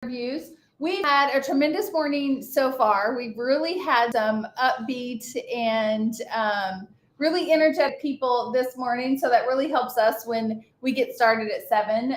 interviews. We've had a tremendous morning so far. We've really had some upbeat and really energetic people this morning, so that really helps us when we get started at 7.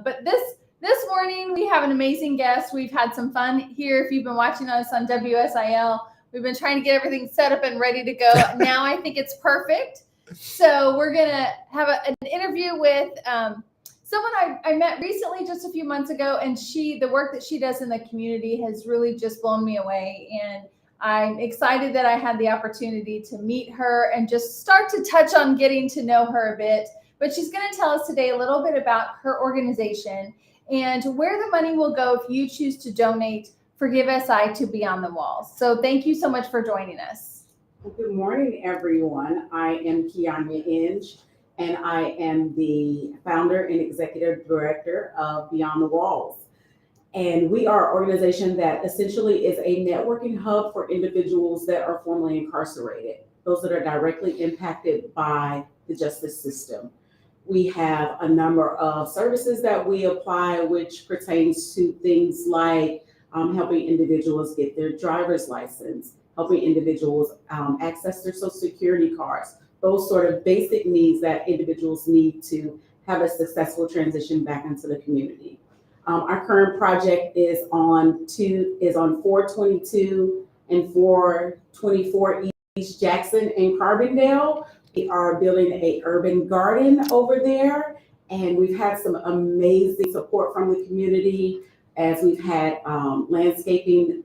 But this morning we have an amazing guest. We've had some fun here. If you've been watching us on WSIL, we've been trying to get everything set up and ready to go. Now I think it's perfect. So we're gonna have an interview with someone I met recently just a few months ago, and the work that she does in the community has really just blown me away. And I'm excited that I had the opportunity to meet her and just start to touch on getting to know her a bit. But she's going to tell us today a little bit about her organization and where the money will go if you choose to donate for GiveSI to Beyond the Walls. So thank you so much for joining us. Well, good morning, everyone. I am Quianya, Enge, and I am the founder and executive director of Beyond the Walls. And we are an organization that essentially is a networking hub for individuals that are formerly incarcerated, those that are directly impacted by the justice system. We have a number of services that we apply, which pertains to things like helping individuals get their driver's license, helping individuals access their Social Security cards, those sort of basic needs that individuals need to have a successful transition back into the community. Our current project is on 422 and 424 East Jackson in Carbondale. We are building an urban garden over there, and we've had some amazing support from the community as we've had landscaping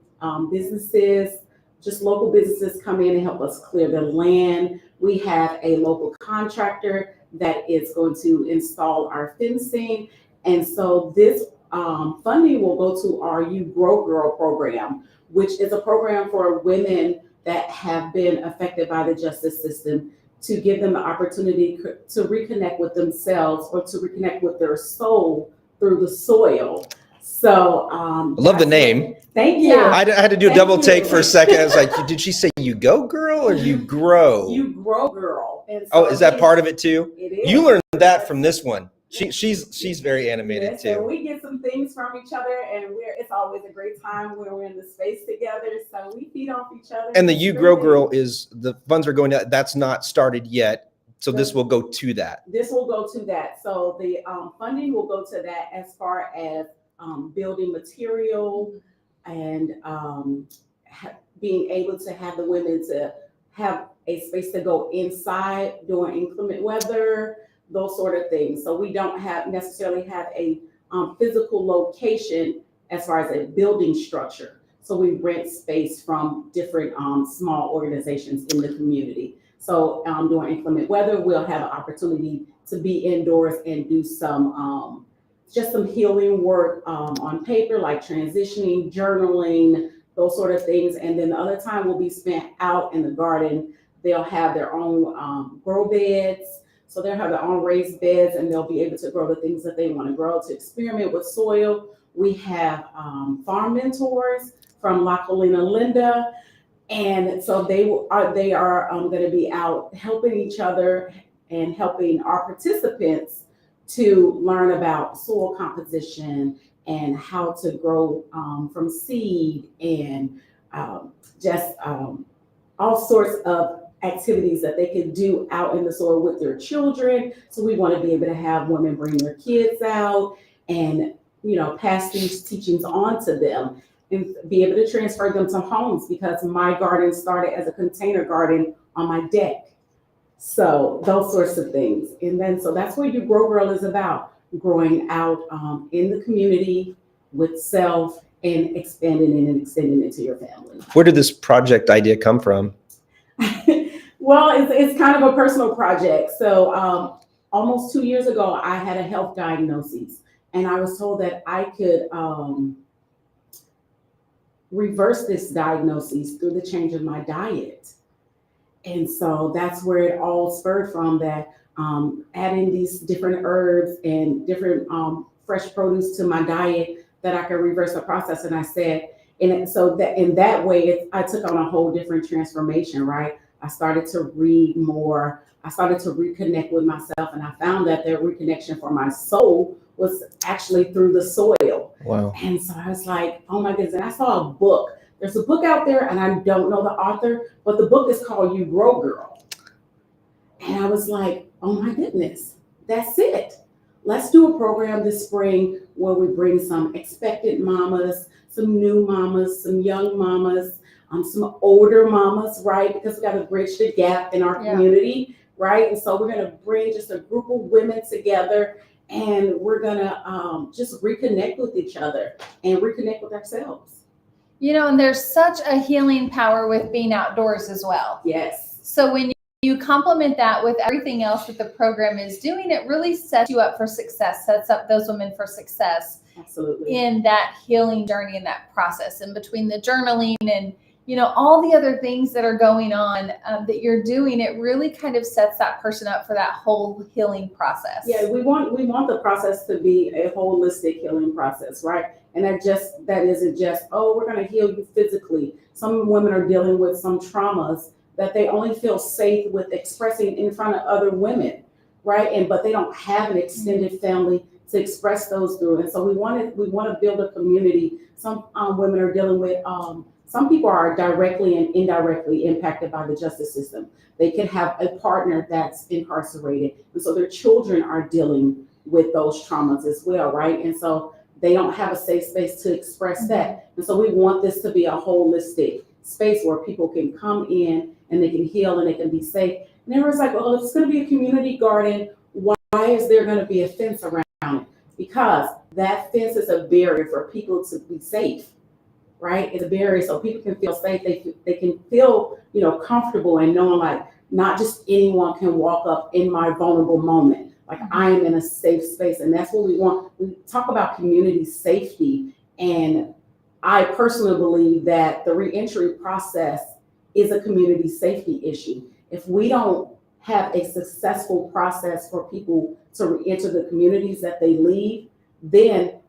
businesses, just local businesses come in and help us clear the land. We have a local contractor that is going to install our fencing. And so this funding will go to our You Grow Girl program, which is a program for women that have been affected by the justice system, to give them the opportunity to reconnect with themselves or to reconnect with their soul through the soil. So I love the name. Thank you. I had to do a double take for a second. I was like, did she say you go girl or you grow? You Grow Girl. And so is that part of it too? It is. You learned that from this one. She's very animated too. And we get some things from each other, and it's always a great time when we're in the space together. So we feed off each other. And the You Grow Girl is the funds are going out. That's not started yet. So this will go to that. This will go to that. So the funding will go to that as far as building material and being able to have the women to have a space to go inside during inclement weather, those sort of things. So we don't necessarily have a physical location as far as a building structure. So we rent space from different small organizations in the community. So during inclement weather, we'll have an opportunity to be indoors and do some just some healing work on paper, like transitioning, journaling, those sort of things. And then the other time will be spent out in the garden. They'll have their own grow beds. So they'll have their own raised beds, and they'll be able to grow the things that they want to grow, to experiment with soil. We have farm mentors from La Colina Linda. And so they are going to be out helping each other and helping our participants to learn about soil composition and how to grow from seed and just all sorts of activities that they can do out in the soil with their children. So we want to be able to have women bring their kids out and, pass these teachings on to them and be able to transfer them to homes, because my garden started as a container garden on my deck. So those sorts of things. And then, so that's what You Grow Girl is about, growing out in the community with self and expanding it and extending it to your family. Where did this project idea come from? Well, it's kind of a personal project. So almost 2 years ago, I had a health diagnosis, and I was told that I could reverse this diagnosis through the change of my diet. And so that's where it all spurred from, that adding these different herbs and different fresh produce to my diet, that I could reverse the process. And I said, so that in that way, I took on a whole different transformation, right? I started to read more. I started to reconnect with myself, and I found that the reconnection for my soul was actually through the soil. Wow. And so I was like, oh my goodness. And I saw a book. There's a book out there, and I don't know the author, but the book is called You Grow Girl. And I was like, oh my goodness, that's it. Let's do a program this spring where we bring some expectant mamas, some new mamas, some young mamas, some older mamas, right? Because we got to bridge the gap in our community, right? And so we're going to bring just a group of women together, and we're going to just reconnect with each other and reconnect with ourselves. You know, and there's such a healing power with being outdoors as well. Yes. So when you complement that with everything else that the program is doing, it really sets you up for success, sets up those women for success. Absolutely. In that healing journey, in that process, and between the journaling and, you know, all the other things that are going on that you're doing, it really kind of sets that person up for that whole healing process. Yeah, we want the process to be a holistic healing process, right? And that isn't just, oh, we're going to heal you physically. Some women are dealing with some traumas that they only feel safe with expressing in front of other women, right? But they don't have an extended family to express those through. And so we want to build a community. Some women are dealing with, some people are directly and indirectly impacted by the justice system. They could have a partner that's incarcerated, and so their children are dealing with those traumas as well, right? And so they don't have a safe space to express that. And so we want this to be a holistic space where people can come in and they can heal and they can be safe. And everyone's like, well, if it's going to be a community garden, why is there going to be a fence around it? Because that fence is a barrier for people to be safe, right? It's a barrier so people can feel safe. They can feel, you know, comfortable and knowing like not just anyone can walk up in my vulnerable moment. Like I am in a safe space, and that's what we want. We talk about community safety, and I personally believe that the reentry process is a community safety issue. If we don't have a successful process for people to reenter the communities that they leave, then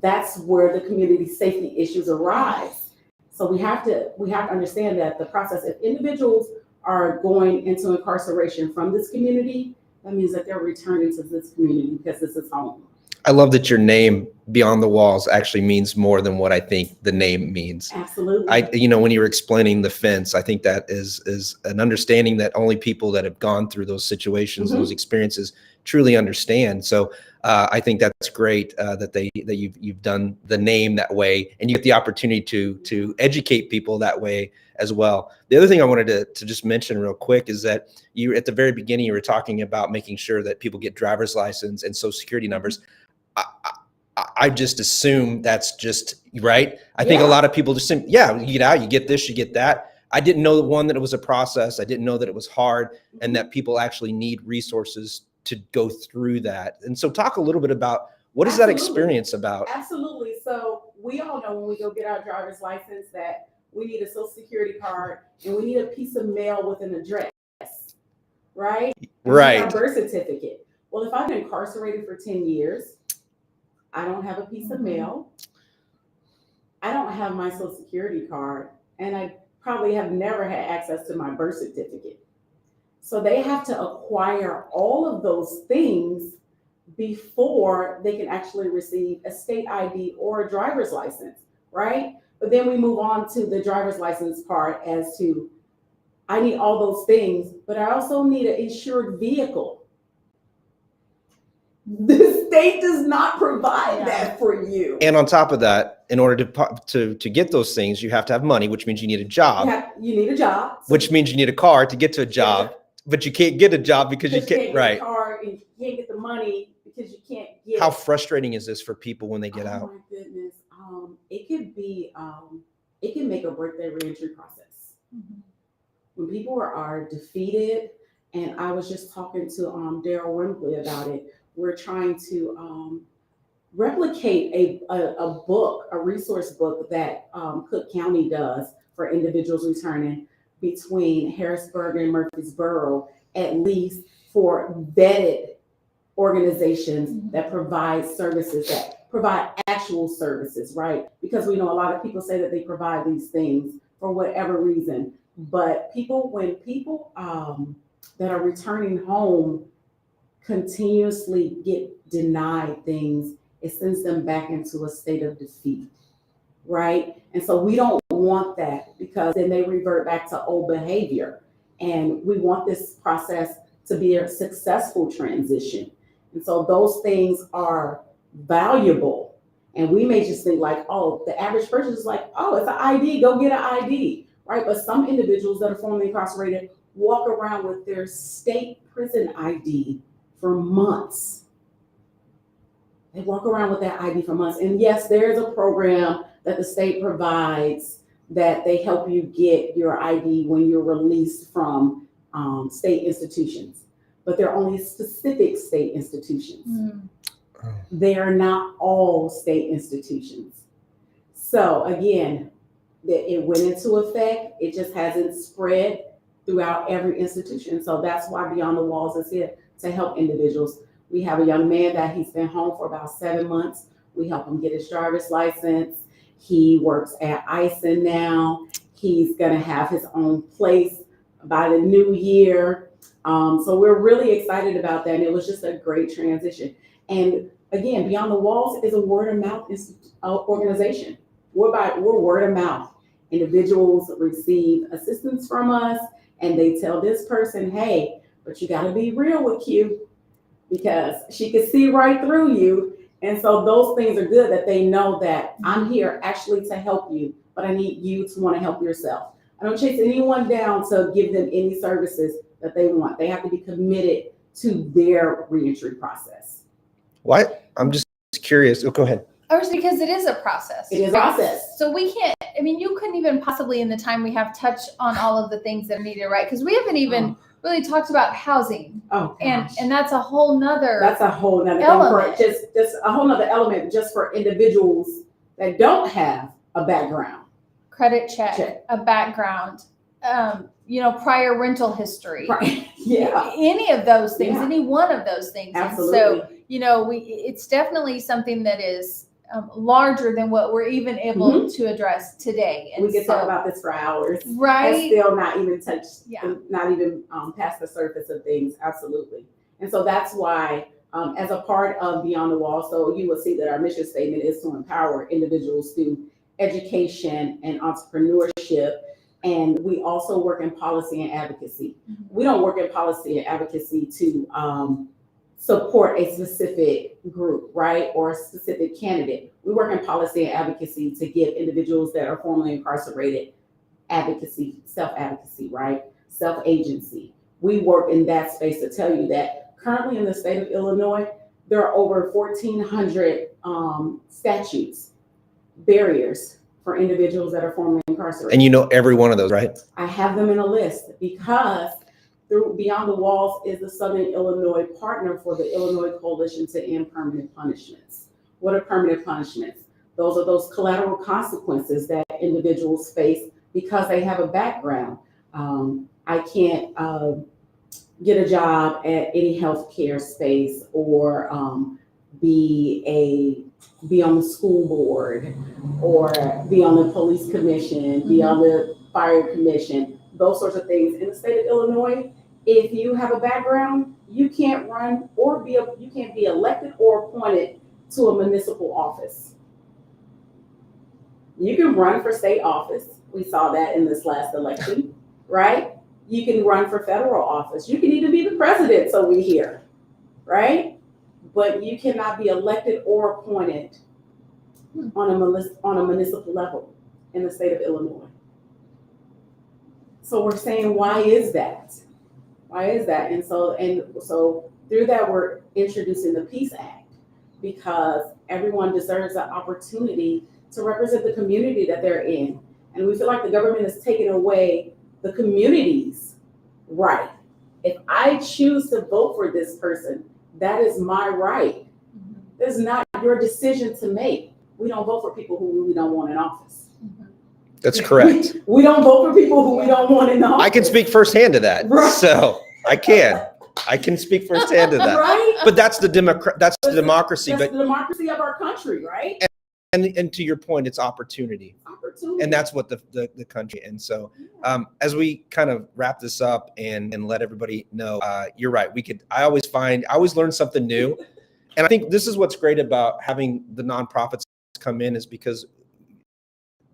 that's where the community safety issues arise. So we have to understand that the process, if individuals are going into incarceration from this community, that means that they're returning to this community because this is home. I love that your name Beyond the Walls actually means more than what I think the name means. Absolutely. You know, when you were explaining the fence, I think that is an understanding that only people that have gone through those situations, those experiences truly understand. So I think that's great that you've done the name that way, and you get the opportunity to educate people that way as well. The other thing I wanted to just mention real quick is that you, at the very beginning, you were talking about making sure that people get driver's license and social security numbers. I just assume that's just right. I think a lot of people just think, yeah, you get out, you get this, you get that. I didn't know that it was a process. I didn't know that it was hard, and that people actually need resources to go through that. And so talk a little bit about what is that experience about? Absolutely. So we all know when we go get our driver's license that we need a social security card and we need a piece of mail with an address, right? Right. Our birth certificate. Well, if I've been incarcerated for 10 years, I don't have a piece of mail. I don't have my social security card, and I probably have never had access to my birth certificate. So they have to acquire all of those things before they can actually receive a state ID or a driver's license, right? But then we move on to the driver's license part as to, I need all those things, but I also need an insured vehicle. The state does not provide that for you. And on top of that, in order to get those things, you have to have money, which means you need a job. You need a job. Which means you need a car to get to a job, but you can't get a job because you can't get a car, and you can't get the money because you can't get. How frustrating is this for people when they get out? Oh my goodness. It could be, it can make or break their reentry process. When people are defeated, and I was just talking to Daryl Wembley about it. We're trying to replicate a book, a resource book that Cook County does for individuals returning between Harrisburg and Murfreesboro, at least for vetted organizations that provide services, that provide actual services, right? Because we know a lot of people say that they provide these things for whatever reason, but when people that are returning home continuously get denied things it sends them back into a state of defeat, right? And so we don't want that, because then they revert back to old behavior. And we want this process to be a successful transition. And so those things are valuable. And we may just think like, oh, the average person is like, oh, it's an ID, go get an ID, right? But some individuals that are formerly incarcerated walk around with their state prison ID for months. They walk around with that ID for months. And yes, there's a program that the state provides that they help you get your ID when you're released from state institutions. But they're only specific state institutions. They are not all state institutions. So again, it went into effect. It just hasn't spread throughout every institution. So that's why Beyond the Walls is here to help individuals. We have a young man that he's been home for about 7 months. We help him get his driver's license. He works at ISIN now. He's gonna have his own place by the new year. So we're really excited about that. And it was just a great transition. And again, Beyond the Walls is a word of mouth organization. We're word of mouth. Individuals receive assistance from us and they tell this person, hey, but you gotta be real with Q, because she can see right through you. And so those things are good, that they know that I'm here actually to help you, but I need you to want to help yourself. I don't chase anyone down to give them any services that they want. They have to be committed to their reentry process. What? I'm just curious. Oh, go ahead. Or because it is a process. It is a process. So we can't, I mean, you couldn't even possibly in the time we have touch on all of the things that are needed, right? Because we haven't even really talked about housing. Oh, gosh. And that's a whole nother That's a whole nother element. thing for just a whole nother element just for individuals that don't have a background. credit check, a background, prior rental history. Right. Yeah. Any of those things, Yeah. any one of those things. Absolutely. And so, it's definitely something that is larger than what we're even able to address today. And we could talk about this for hours. Right. And still not even touch, Yeah. not even past the surface of things. Absolutely. And so that's why, as a part of Beyond the Wall, so you will see that our mission statement is to empower individuals through education and entrepreneurship. And we also work in policy and advocacy. We don't work in policy and advocacy to support a specific group, right? Or a specific candidate. We work in policy and advocacy to give individuals that are formerly incarcerated advocacy, self-advocacy, right? Self-agency. We work in that space to tell you that currently in the state of Illinois, there are over 1,400 statutes, barriers for individuals that are formerly incarcerated. And you know every one of those, right? I have them in a list because through Beyond the Walls is the Southern Illinois partner for the Illinois Coalition to End Permanent Punishments. What are permanent punishments? Those are those collateral consequences that individuals face because they have a background. I can't get a job at any healthcare space or be on the school board or be on the police commission, be on the fire commission, those sorts of things. In the state of Illinois, if you have a background, you can't run or you can't be elected or appointed to a municipal office. You can run for state office. We saw that in this last election, right? You can run for federal office. You can even be the president, so we hear, right? But you cannot be elected or appointed on a municipal level in the state of Illinois. So we're saying, why is that? Why is that? And so through that, we're introducing the Peace Act because everyone deserves an opportunity to represent the community that they're in. And we feel like the government is taking away the community's right. If I choose to vote for this person, that is my right. It's not your decision to make. We don't vote for people who we don't want in office. That's correct. We don't vote for people who we don't want in office. I can speak firsthand to that. Right. So I can speak firsthand to that. Right? But that's the democracy. That's the democracy of our country, right? And to your point, it's opportunity. And that's what the country. And so as we kind of wrap this up and let everybody know, you're right. I always learn something new. And I think this is what's great about having the nonprofits come in, is because,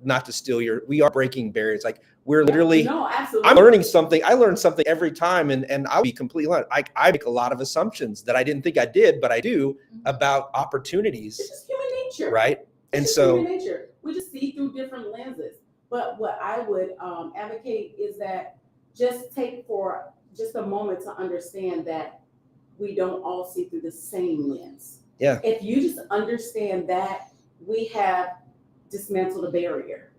not to steal we are breaking barriers. Like, we're literally, No, absolutely. I'm learning something. I learn something every time. And I'll be completely honest. I make a lot of assumptions that I didn't think I did, but I do, about opportunities. It's just human nature. Right. And it's so human nature. We just see through different lenses. But what I would advocate is that just take for just a moment to understand that we don't all see through the same lens. Yeah. If you just understand that, we have dismantled a barrier.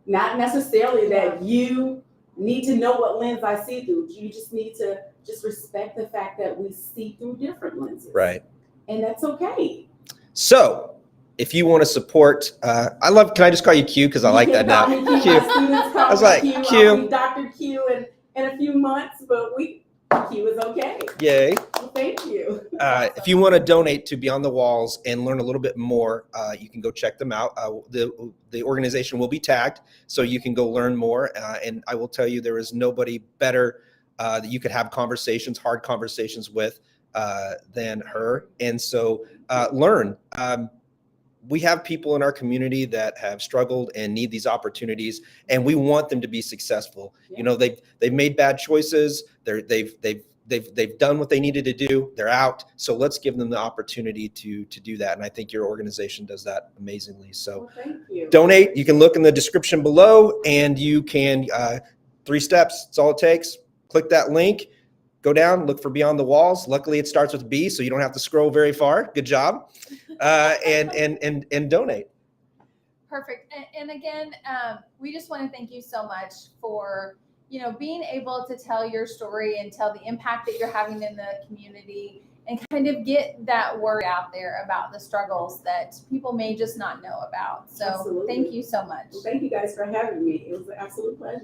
Not necessarily that you need to know what lens I see through. You just need to just respect the fact that we see through different lenses. Right. And that's okay. So if you want to support, can I just call you Q? Because I like that now. Q. Q. I was like, Q. I'll be Dr. Q in a few months, but Q is okay. Yay. Well, thank you. If you want to donate to Beyond the Walls and learn a little bit more, you can go check them out. The organization will be tagged, so you can go learn more. And I will tell you, there is nobody better that you could have hard conversations with than her. And so learn. We have people in our community that have struggled and need these opportunities, and we want them to be successful. Yeah. You know, they've made bad choices. They've done what they needed to do. They're out. So let's give them the opportunity to do that. And I think your organization does that amazingly. So thank you. Donate. You can look in the description below, and you can 3 steps. It's all it takes. Click that link. Go down, look for Beyond the Walls. Luckily, it starts with B, so you don't have to scroll very far. Good job. And donate. Perfect. And again, we just want to thank you so much for, being able to tell your story and tell the impact that you're having in the community, and kind of get that word out there about the struggles that people may just not know about. So Absolutely. Thank you so much. Well, thank you guys for having me. It was an absolute pleasure.